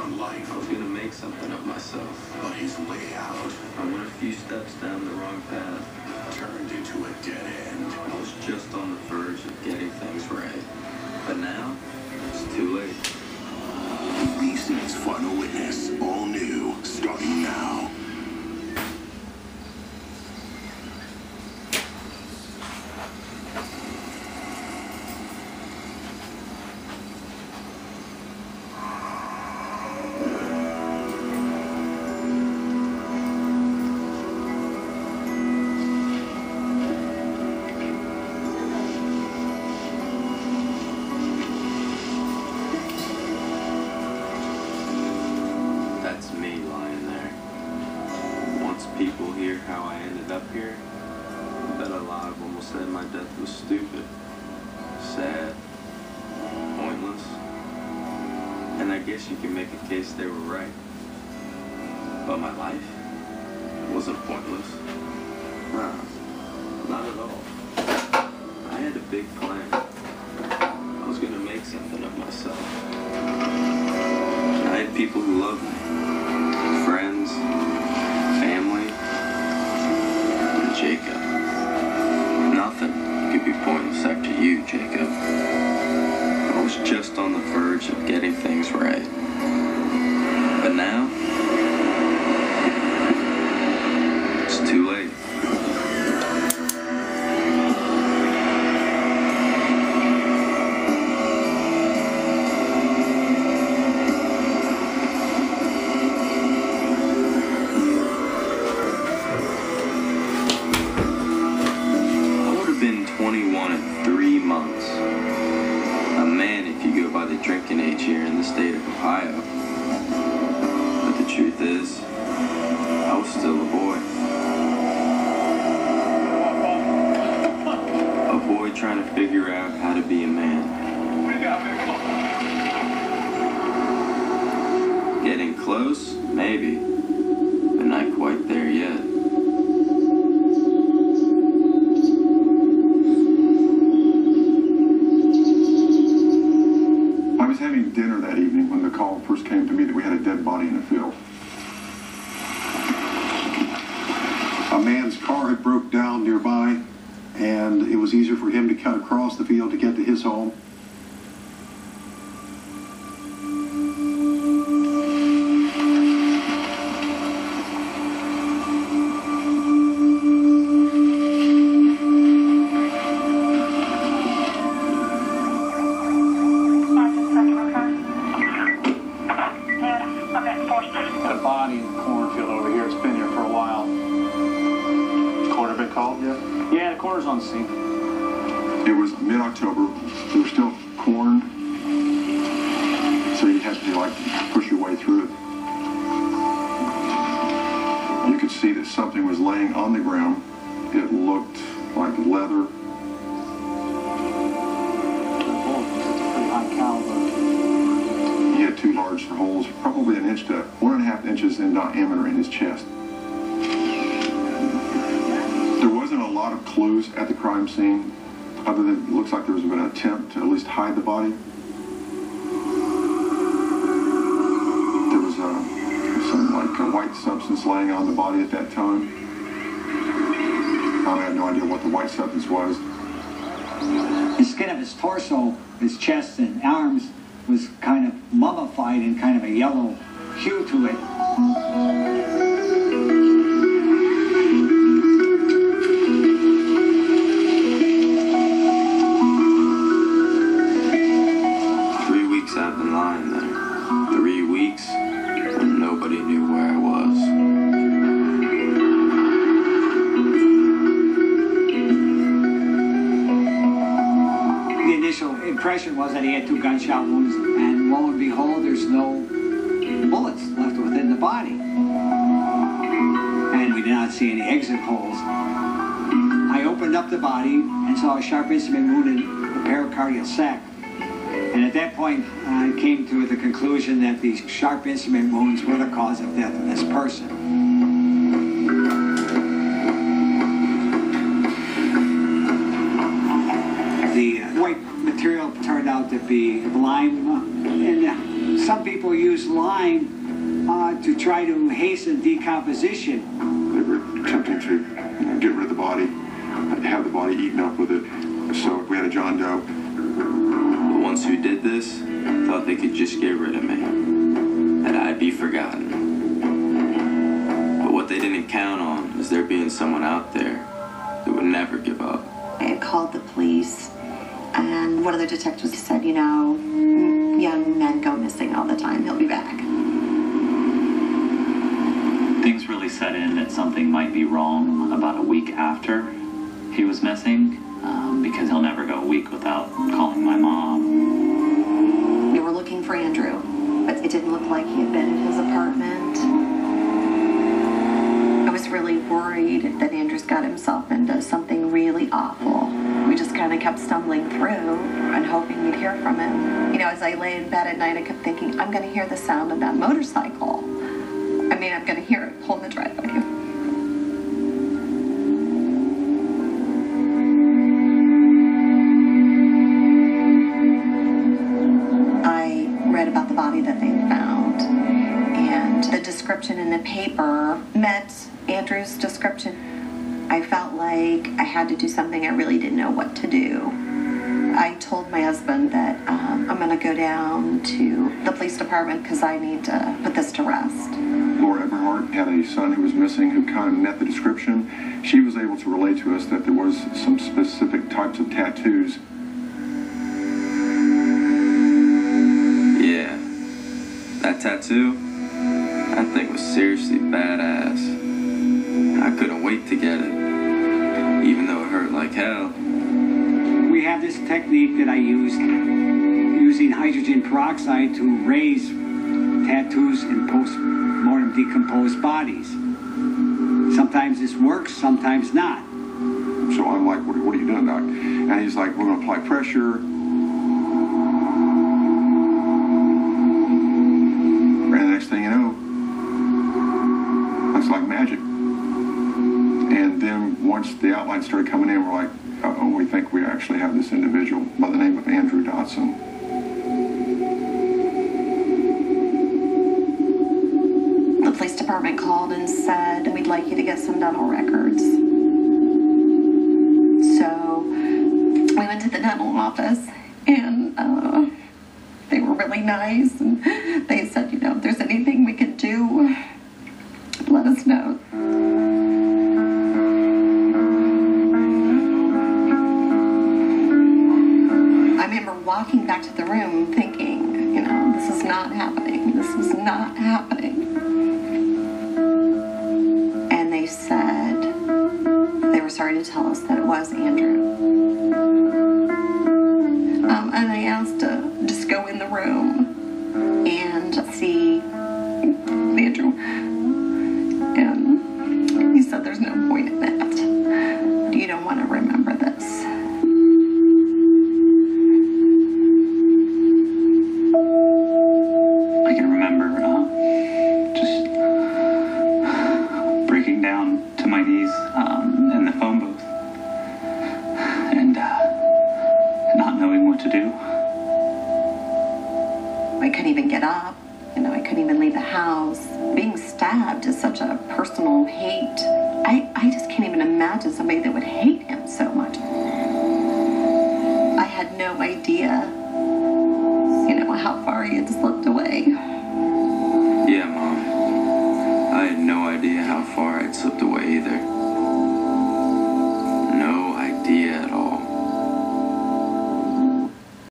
on life. I was gonna make something of myself. But his way out, I went a few steps down the wrong path. turned into a dead end. I was just on the verge of getting things right. But now, it's too late. BC's Final Witness, all new, starting now. That's me lying there. Once people hear how I ended up here, I bet a lot of them will say my death was stupid, sad, pointless. And I guess you can make a case they were right. But my life wasn't pointless. Nah, not at all. I had a big plan. I was gonna make something of myself. I had people who loved me. Friends, family, and Jacob. Nothing could be pointless after you, Jacob. I was just on the verge of getting things right. But now, it's too late. I would have been 21 in 3 months. A man if you go by the drinking age here in the state of Ohio. But the truth is, I was still a boy. A boy trying to figure out how to be a man. Getting close? Maybe. But not quite there yet. I was having dinner that evening when the call first came to me that we had a dead body in the field. A man's car had broke down nearby, and it was easier for him to cut across the field to get to his home. Got a body in the cornfield over here. It's been here for a while. Coroner been called yet? Yeah, the coroner's on the scene. It was mid-October. There was still corn, so you had to like push your way through it. You could see that something was laying on the ground. It looked like leather. Pretty high caliber. He had 2 large holes, probably 1 inch to 1.5 inches in diameter in his chest. There wasn't a lot of clues at the crime scene, other than it looks like there was an attempt to at least hide the body. There was some like a white substance laying on the body at that time. I had no idea what the white substance was. The skin of his torso, his chest and arms was kind of mummified in kind of a yellow hue to it. 3 weeks I've been lying there. 3 weeks when nobody knew where I was. The initial impression was that he had 2 gunshot wounds, and lo and behold, there's no bullets left within the body. And we did not see any exit holes. I opened up the body and saw a sharp instrument wound in the pericardial sac. And at that point, I came to the conclusion that these sharp instrument wounds were the cause of death of this person. The white material turned out to be lime and Some people use lime to try to hasten decomposition. They were attempting to get rid of the body, have the body eaten up with it. So we had a John Doe. The ones who did this thought they could just get rid of me, and I'd be forgotten. But what they didn't count on is there being someone out there that would never give up. I called the police, and one of the detectives said, you know, young men go missing all the time. He'll be back. Things really set in that something might be wrong about a week after he was missing, because he'll never go a week without calling my mom. We were looking for Andrew, but it didn't look like he had been in his apartment. I was really worried that Andrew's got himself into something really awful. We just kind of kept stumbling through and hoping we'd hear from him. You know, as I lay in bed at night, I kept thinking, I'm going to hear the sound of that motorcycle. I mean, I'm going to hear it pull in the driveway. I read about the body that they found, and the description in the paper met Andrew's description. I felt like I had to do something. I really didn't know what to do. I told my husband that I'm going to go down to the police department because I need to put this to rest. Laura Eberhardt had a son who was missing who kind of met the description. She was able to relate to us that there was some specific types of tattoos. Yeah, that tattoo, that thing was seriously badass. I couldn't wait to get it, even though it hurt like hell. We have this technique that I used using hydrogen peroxide to raise tattoos in post-mortem decomposed bodies. Sometimes this works, sometimes not. So I'm like, what are you doing, Doc? And he's like, we're going to apply pressure. And the next thing you know, it's like magic. And then once the outlines started coming in, we're like, uh-oh, we think we actually have this individual by the name of Andrew Dotson. The police department called and said, we'd like you to get some dental records. So we went to the dental office, and they were really nice, and they said, you know, if there's anything we could do, let us know. I remember walking back to the room thinking, you know, this is not happening. This is not happening. And they said they were sorry to tell us that it was Andrew. And I asked to just go in the room and see Andrew. And he said there's no point in that. You don't want to remember this. I can remember just breaking down to my knees in the phone booth and not knowing what to do. I couldn't even get up. You know, I couldn't even leave the house. Being stabbed is such a personal hate. I just can't even imagine somebody that would hate him so much. I had no idea, you know, how far he had slipped away. Yeah, Mom. I had no idea how far I'd slipped away either.